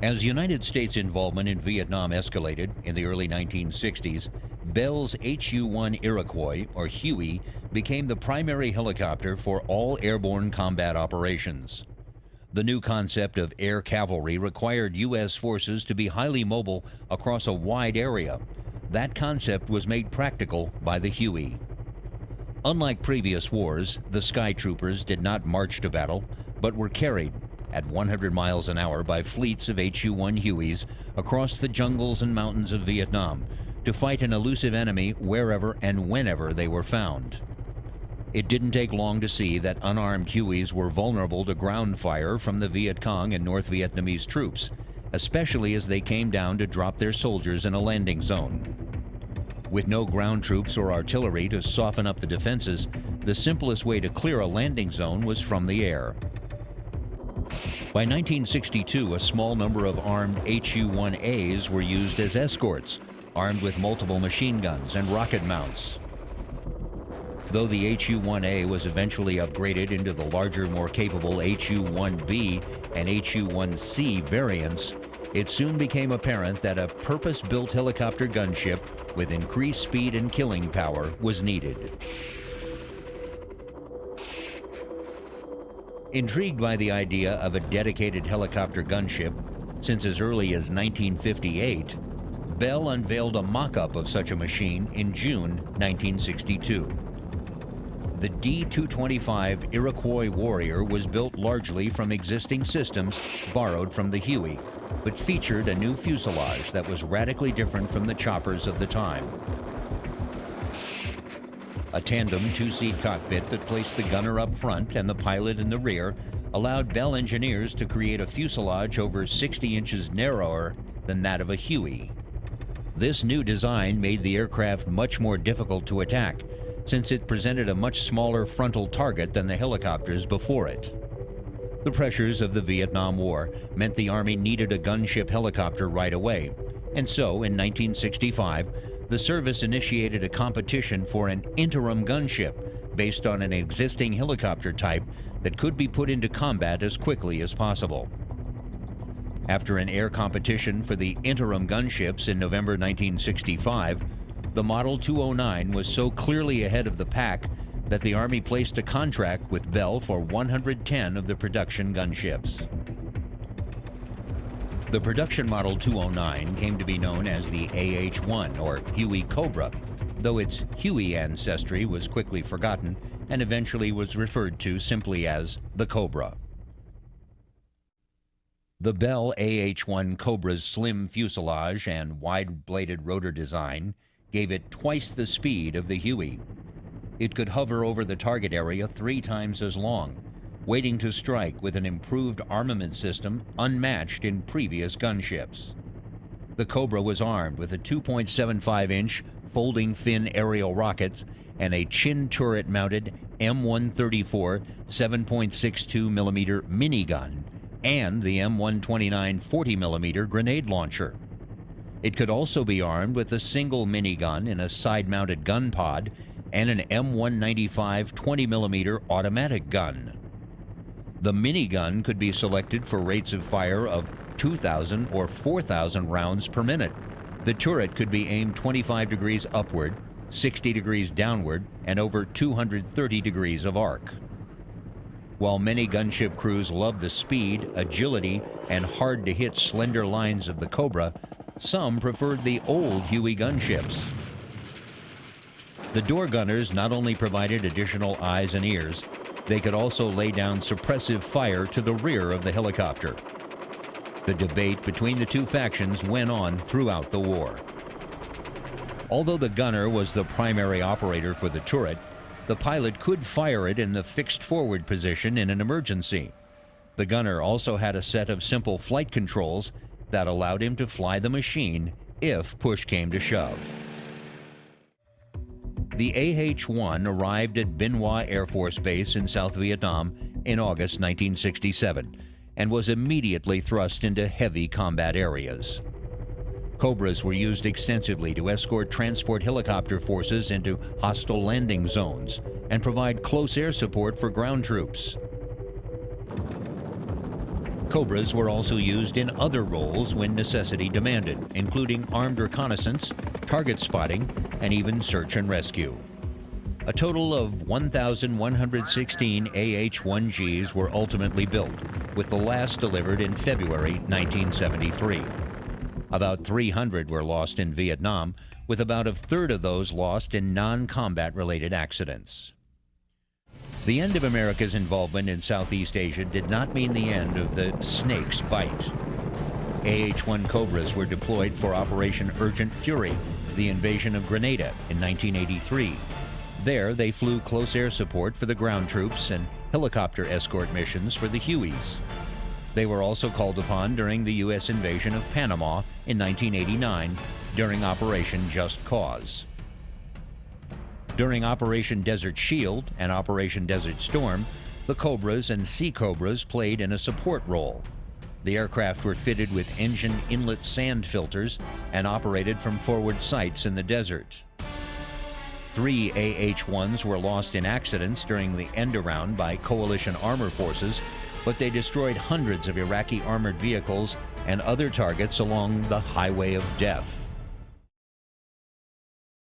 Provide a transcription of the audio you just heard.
As United States involvement in Vietnam escalated in the early 1960s, Bell's HU-1 Iroquois, or Huey, became the primary helicopter for all airborne combat operations. The new concept of air cavalry required U.S. forces to be highly mobile across a wide area. That concept was made practical by the Huey. Unlike previous wars, the Sky Troopers did not march to battle, but were carried at 100 miles an hour by fleets of HU-1 Hueys across the jungles and mountains of Vietnam to fight an elusive enemy wherever and whenever they were found. It didn't take long to see that unarmed Hueys were vulnerable to ground fire from the Viet Cong and North Vietnamese troops, especially as they came down to drop their soldiers in a landing zone. With no ground troops or artillery to soften up the defenses, the simplest way to clear a landing zone was from the air. By 1962, a small number of armed HU-1As were used as escorts, armed with multiple machine guns and rocket mounts. Though the HU-1A was eventually upgraded into the larger, more capable HU-1B and HU-1C variants, it soon became apparent that a purpose-built helicopter gunship with increased speed and killing power was needed. Intrigued by the idea of a dedicated helicopter gunship, since as early as 1958, Bell unveiled a mock-up of such a machine in June 1962. The D-225 Iroquois Warrior was built largely from existing systems borrowed from the Huey, but featured a new fuselage that was radically different from the choppers of the time. A tandem two-seat cockpit that placed the gunner up front and the pilot in the rear allowed Bell engineers to create a fuselage over 60 inches narrower than that of a Huey. This new design made the aircraft much more difficult to attack, since it presented a much smaller frontal target than the helicopters before it. The pressures of the Vietnam War meant the Army needed a gunship helicopter right away, and so in 1965, the service initiated a competition for an interim gunship based on an existing helicopter type that could be put into combat as quickly as possible. After an air competition for the interim gunships in November 1965, the Model 209 was so clearly ahead of the pack that the Army placed a contract with Bell for 110 of the production gunships. The production Model 209 came to be known as the AH-1, or Huey Cobra, though its Huey ancestry was quickly forgotten and eventually was referred to simply as the Cobra. The Bell AH-1 Cobra's slim fuselage and wide-bladed rotor design gave it twice the speed of the Huey. It could hover over the target area 3 times as long, waiting to strike with an improved armament system unmatched in previous gunships. The Cobra was armed with a 2.75-inch folding fin aerial rockets and a chin turret-mounted M134 7.62mm minigun and the M129 40mm grenade launcher. It could also be armed with a single minigun in a side-mounted gun pod and an M195 20mm automatic gun. The minigun could be selected for rates of fire of 2,000 or 4,000 rounds per minute. The turret could be aimed 25 degrees upward, 60 degrees downward, and over 230 degrees of arc. While many gunship crews loved the speed, agility, and hard-to-hit slender lines of the Cobra, some preferred the old Huey gunships. The door gunners not only provided additional eyes and ears, they could also lay down suppressive fire to the rear of the helicopter. The debate between the two factions went on throughout the war. Although the gunner was the primary operator for the turret, the pilot could fire it in the fixed forward position in an emergency. The gunner also had a set of simple flight controls that allowed him to fly the machine if push came to shove. The AH-1 arrived at Bien Hoa Air Force Base in South Vietnam in August 1967 and was immediately thrust into heavy combat areas. Cobras were used extensively to escort transport helicopter forces into hostile landing zones and provide close air support for ground troops. Cobras were also used in other roles when necessity demanded, including armed reconnaissance, target spotting, and even search and rescue. A total of 1,116 AH-1Gs were ultimately built, with the last delivered in February 1973. About 300 were lost in Vietnam, with about a third of those lost in non-combat related accidents. The end of America's involvement in Southeast Asia did not mean the end of the snake's bite. AH-1 Cobras were deployed for Operation Urgent Fury, the invasion of Grenada in 1983. There, they flew close air support for the ground troops and helicopter escort missions for the Hueys. They were also called upon during the U.S. invasion of Panama in 1989 during Operation Just Cause. During Operation Desert Shield and Operation Desert Storm, the Cobras and Sea Cobras played in a support role. The aircraft were fitted with engine inlet sand filters and operated from forward sites in the desert. 3 AH-1s were lost in accidents during the end-around by coalition armor forces, but they destroyed hundreds of Iraqi armored vehicles and other targets along the Highway of Death.